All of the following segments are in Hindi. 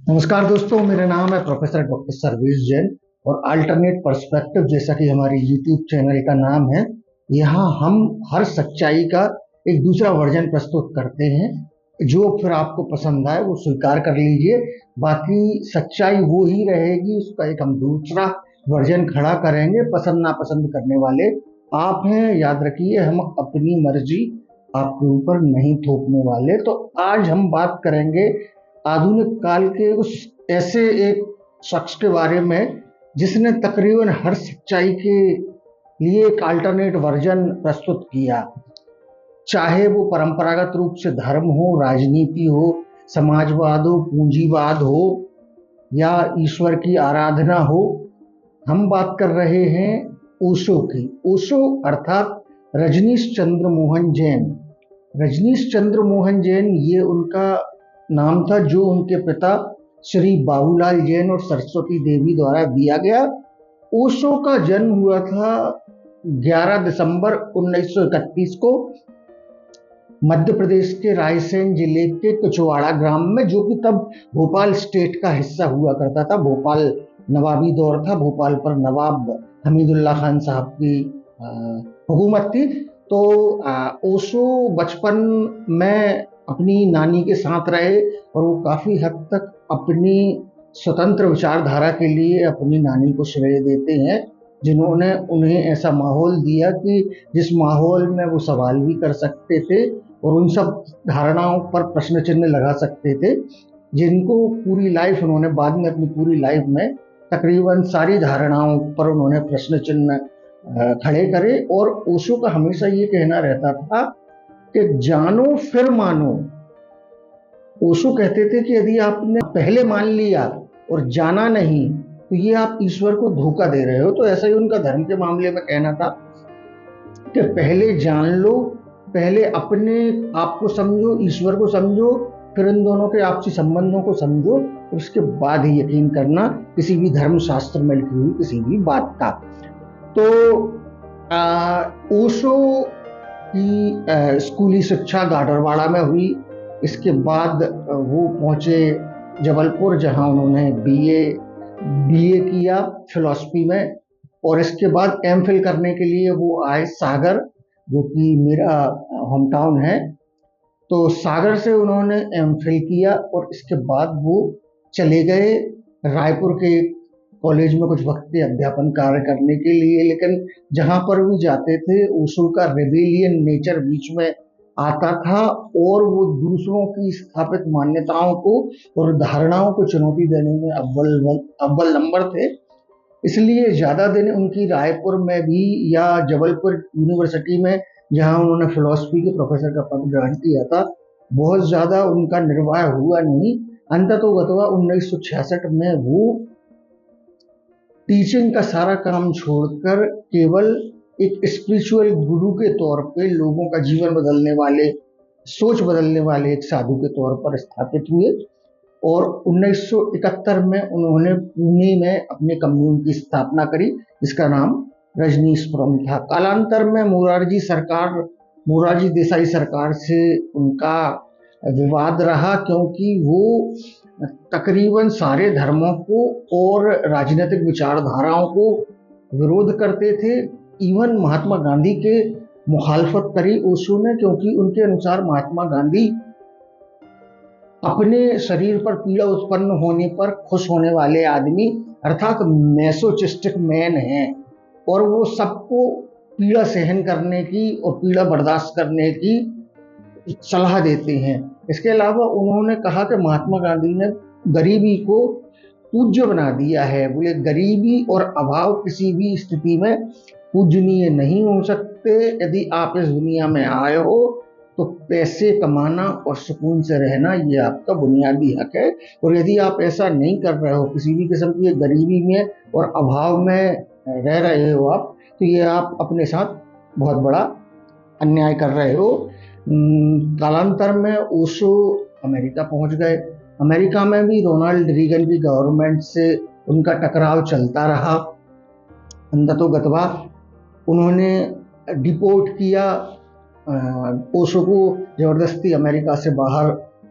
नमस्कार दोस्तों, मेरा नाम है प्रोफेसर डॉक्टर सर्वेश जैन और अल्टरनेट पर्सपेक्टिव जैसा कि हमारे यूट्यूब चैनल का नाम है। यहाँ हम हर सच्चाई का एक दूसरा वर्जन प्रस्तुत करते हैं। जो फिर आपको पसंद आए वो स्वीकार कर लीजिए, बाकी सच्चाई वो ही रहेगी, उसका एक हम दूसरा वर्जन खड़ा करेंगे। पसंद नापसंद करने वाले आप हैं, याद रखिए। हम अपनी मर्जी आपके ऊपर नहीं थोपने वाले। तो आज हम बात करेंगे आधुनिक काल के उस ऐसे एक शख्स के बारे में जिसने तकरीबन हर सच्चाई के लिए एक अल्टरनेट वर्जन प्रस्तुत किया। चाहे वो परंपरागत रूप से धर्म हो, राजनीति हो, समाजवाद हो, पूंजीवाद हो या ईश्वर की आराधना हो। हम बात कर रहे हैं ओशो की। ओशो अर्थात रजनीश चंद्र मोहन जैन। रजनीश चंद्र मोहन जैन ये उनका नाम था जो उनके पिता श्री बाबूलाल जैन और सरस्वती देवी द्वारा दिया गया। ओशो का जन्म हुआ था 11 दिसंबर 1931 को मध्य प्रदेश के रायसेन जिले के कुचवाड़ा ग्राम में, जो कि तब भोपाल स्टेट का हिस्सा हुआ करता था। भोपाल नवाबी दौर था, भोपाल पर नवाब हमीदुल्ला खान साहब की हुकूमत थी। तो ओशो बचपन में अपनी नानी के साथ रहे और वो काफ़ी हद तक अपनी स्वतंत्र विचारधारा के लिए अपनी नानी को श्रेय देते हैं, जिन्होंने उन्हें ऐसा माहौल दिया कि जिस माहौल में वो सवाल भी कर सकते थे और उन सब धारणाओं पर प्रश्न चिन्ह लगा सकते थे, जिनको पूरी लाइफ उन्होंने बाद में अपनी पूरी लाइफ में तकरीबन सारी धारणाओं पर उन्होंने प्रश्न चिन्ह खड़े करे। और ओशो का हमेशा ये कहना रहता था कि जानो फिर मानो। ओशो कहते थे कि यदि आपने पहले मान लिया और जाना नहीं तो ये आप ईश्वर को धोखा दे रहे हो। तो ऐसा ही उनका धर्म के मामले में कहना था कि पहले जान लो, पहले अपने आप को समझो, ईश्वर को समझो, फिर इन दोनों के आपसी संबंधों को समझो, उसके बाद ही यकीन करना किसी भी धर्म शास्त्र में लिखी हुई किसी भी बात का। तो ओशो की स्कूली शिक्षा गाडरवाड़ा में हुई। इसके बाद वो पहुंचे जबलपुर, जहां उन्होंने बीए किया फिलॉसफी में। और इसके बाद एमफिल करने के लिए वो आए सागर, जो कि मेरा होम टाउन है। तो सागर से उन्होंने एमफिल किया और इसके बाद वो चले गए रायपुर के कॉलेज में कुछ वक्त के अध्यापन कार्य करने के लिए। लेकिन जहां पर भी जाते थे ओशो का रेबेलियन नेचर बीच में आता था और वो दूसरों की स्थापित मान्यताओं को और धारणाओं को चुनौती देने में अव्वल नंबर थे। इसलिए ज़्यादा दिन उनकी रायपुर में भी या जबलपुर यूनिवर्सिटी में, जहां उन्होंने फिलॉसफी के प्रोफेसर का पद ग्रहण किया था, बहुत ज़्यादा उनका निर्वाह हुआ नहीं। अंततोगत्वा 1966 में वो टीचिंग का सारा काम छोड़कर केवल एक स्पिरिचुअल गुरु के तौर पे लोगों का जीवन बदलने वाले, सोच बदलने वाले एक साधु के तौर पर स्थापित हुए। और 1971 में उन्होंने पुणे में अपने कम्यून की स्थापना करी, जिसका नाम रजनीशपुरम था। कालांतर में मोरारजी देसाई सरकार से उनका विवाद रहा, क्योंकि वो तकरीबन सारे धर्मों को और राजनीतिक विचारधाराओं को विरोध करते थे। इवन महात्मा गांधी के मुखालफत करी ओशो ने, क्योंकि उनके अनुसार महात्मा गांधी अपने शरीर पर पीड़ा उत्पन्न होने पर खुश होने वाले आदमी अर्थात मैसोचिस्टिक मैन हैं, और वो सबको पीड़ा सहन करने की और पीड़ा बर्दाश्त करने की सलाह देते हैं। इसके अलावा उन्होंने कहा कि महात्मा गांधी ने गरीबी को पूज्य बना दिया है। बोले गरीबी और अभाव किसी भी स्थिति में पूजनीय नहीं हो सकते। यदि आप इस दुनिया में आए हो तो पैसे कमाना और सुकून से रहना ये आपका बुनियादी हक है। और यदि आप ऐसा नहीं कर रहे हो, किसी भी किस्म की गरीबी में और अभाव में रह रहे हो आप, तो ये आप अपने साथ बहुत बड़ा अन्याय कर रहे हो। कालांतर में ओशो अमेरिका पहुंच गए। अमेरिका में भी रोनाल्ड रीगन की गवर्नमेंट से उनका टकराव चलता रहा। अंततोगत्वा उन्होंने डिपोर्ट किया ओशो को, जबरदस्ती अमेरिका से बाहर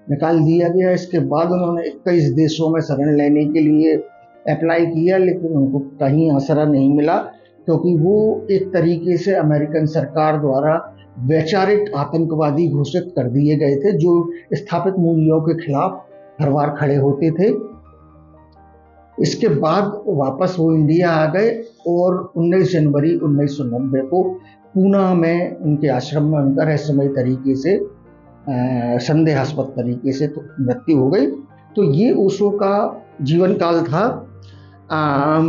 निकाल दिया गया। इसके बाद उन्होंने 21 देशों में शरण लेने के लिए अप्लाई किया, लेकिन उनको कहीं आसरा नहीं मिला, क्योंकि वो एक तरीके से अमेरिकन सरकार द्वारा वैचारिक आतंकवादी घोषित कर दिए गए थे, जो स्थापित मूल्यों के खिलाफ हर बार खड़े होते थे। इसके बाद वापस वो इंडिया आ गए और 19 जनवरी 1990 को पूना में उनके आश्रम में उनका रहस्यमय तरीके से संदेहास्पद तरीके से तो मृत्यु हो गई। तो ये ओशो का जीवन काल था।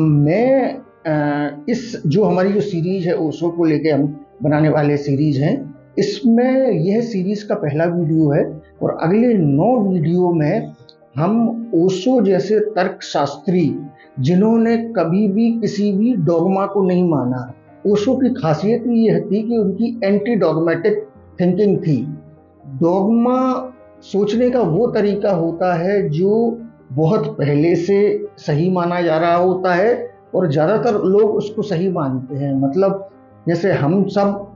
मैं इस जो हमारी जो सीरीज है ओशो को लेके हम बनाने वाले सीरीज हैं, इसमें यह सीरीज का पहला वीडियो है और अगले 9 वीडियो में हम ओशो जैसे तर्कशास्त्री जिन्होंने कभी भी किसी भी डॉगमा को नहीं माना। ओशो की खासियत यह थी कि उनकी एंटी डॉगमेटिक थिंकिंग थी। डॉगमा सोचने का वो तरीका होता है जो बहुत पहले से सही माना जा रहा होता है और ज़्यादातर लोग उसको सही मानते हैं। मतलब जैसे हम सब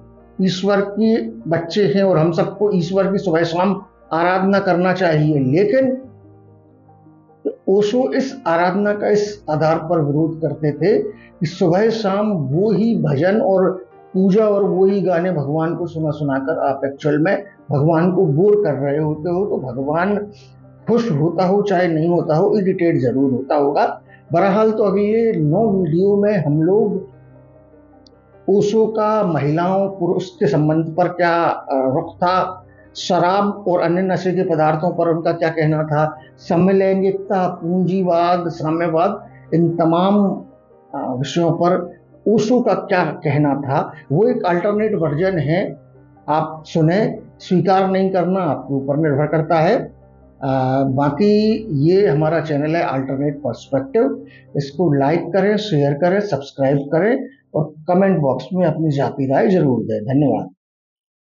ईश्वर के बच्चे हैं और हम सबको ईश्वर की सुबह शाम आराधना करना चाहिए, लेकिन ओशो इस आराधना का इस आधार पर विरोध करते थे कि सुबह शाम वो ही भजन और पूजा और वो ही गाने भगवान को सुना सुनाकर आप एक्चुअल में भगवान को बोर कर रहे होते हो। तो भगवान खुश होता हो चाहे नहीं होता हो, इरिटेट जरूर होता होगा। बहरहाल तो अगले 9 वीडियो में हम लोग ओशो का महिलाओं पुरुष के संबंध पर क्या रुख था, शराब और अन्य नशे के पदार्थों पर उनका क्या कहना था, समलैंगिकता, पूंजीवाद, साम्यवाद, इन तमाम विषयों पर ओशो का क्या कहना था, वो एक अल्टरनेट वर्जन है। आप सुने, स्वीकार नहीं करना आपके ऊपर निर्भर करता है। बाकी ये हमारा चैनल है अल्टरनेट पर्सपेक्टिव। इसको लाइक करें, शेयर करें, सब्सक्राइब करें और कमेंट बॉक्स में अपनी जाती राय जरूर दें। धन्यवाद।